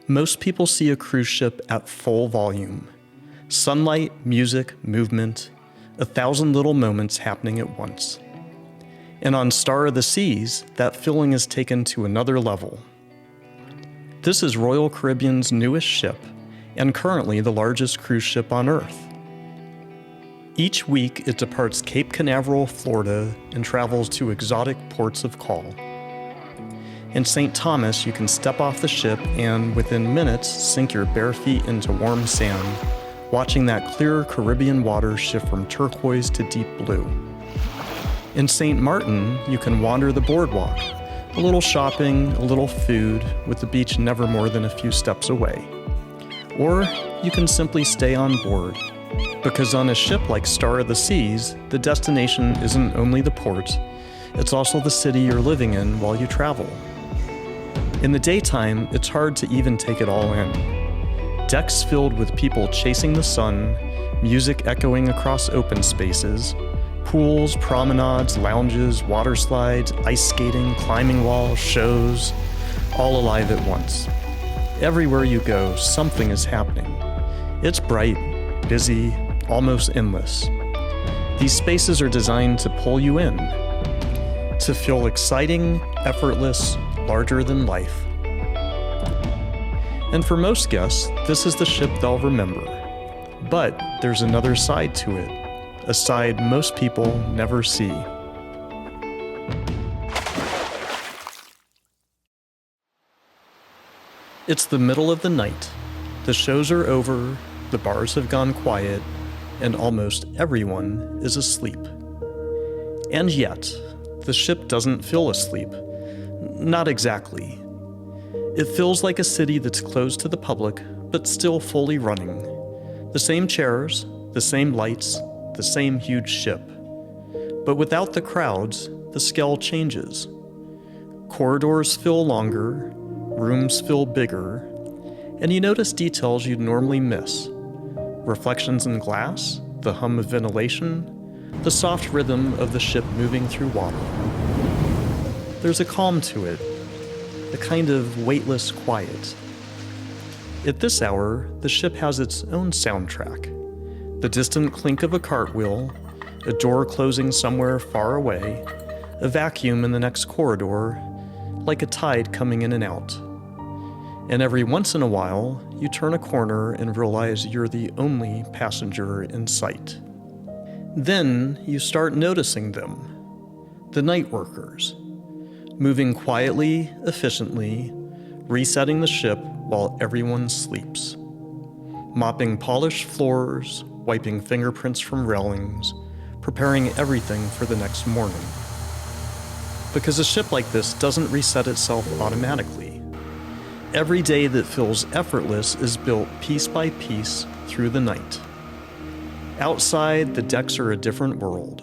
Most people see a cruise ship at full volume. Sunlight, music, movement, 1,000 little moments happening at once. And on Star of the Seas, that feeling is taken to another level. This is Royal Caribbean's newest ship, and currently the largest cruise ship on Earth. Each week, it departs Cape Canaveral, Florida, and travels to exotic ports of call. In St. Thomas, you can step off the ship and, within minutes, sink your bare feet into warm sand, watching that clear Caribbean water shift from turquoise to deep blue. In St. Martin, you can wander the boardwalk, a little shopping, a little food, with the beach never more than a few steps away. Or you can simply stay on board, because on a ship like Star of the Seas, the destination isn't only the port, it's also the city you're living in while you travel. In the daytime, it's hard to even take it all in. Decks filled with people chasing the sun, music echoing across open spaces, pools, promenades, lounges, water slides, ice skating, climbing walls, shows, all alive at once. Everywhere you go, something is happening. It's bright, busy, almost endless. These spaces are designed to pull you in, to feel exciting, effortless, larger than life. And for most guests, this is the ship they'll remember. But there's another side to it, a side most people never see. It's the middle of the night. The shows are over, the bars have gone quiet, and almost everyone is asleep. And yet, the ship doesn't feel asleep. Not exactly. It feels like a city that's closed to the public, but still fully running. The same chairs, the same lights, the same huge ship. But without the crowds, the scale changes. Corridors feel longer, rooms feel bigger, and you notice details you'd normally miss. Reflections in glass, the hum of ventilation, the soft rhythm of the ship moving through water. There's a calm to it, a kind of weightless quiet. At this hour, the ship has its own soundtrack. The distant clink of a cartwheel, a door closing somewhere far away, a vacuum in the next corridor, like a tide coming in and out. And every once in a while, you turn a corner and realize you're the only passenger in sight. Then you start noticing them, the night workers, moving quietly, efficiently, resetting the ship while everyone sleeps, mopping polished floors, wiping fingerprints from railings, preparing everything for the next morning. Because a ship like this doesn't reset itself automatically. Every day that feels effortless is built piece by piece through the night. Outside, the decks are a different world.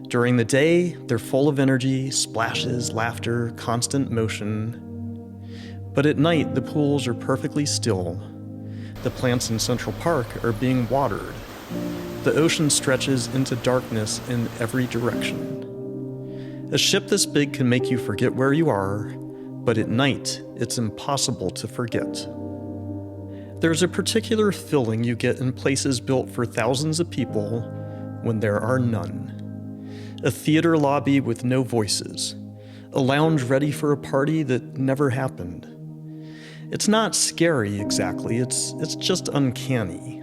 During the day, they're full of energy, splashes, laughter, constant motion. But at night, the pools are perfectly still. The plants in Central Park are being watered. The ocean stretches into darkness in every direction. A ship this big can make you forget where you are, but at night, it's impossible to forget. There's a particular feeling you get in places built for thousands of people when there are none. A theater lobby with no voices. A lounge ready for a party that never happened. It's not scary exactly, it's just uncanny.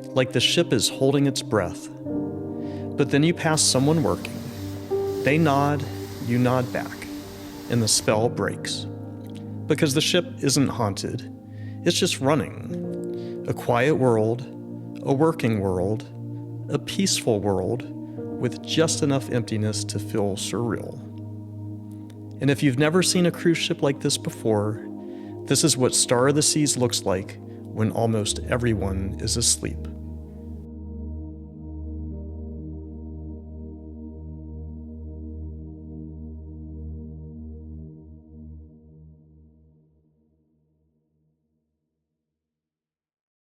Like the ship is holding its breath. But then you pass someone working. They nod, you nod back, and the spell breaks. Because the ship isn't haunted, it's just running. A quiet world, a working world, a peaceful world with just enough emptiness to feel surreal. And if you've never seen a cruise ship like this before, this is what Star of the Seas looks like when almost everyone is asleep.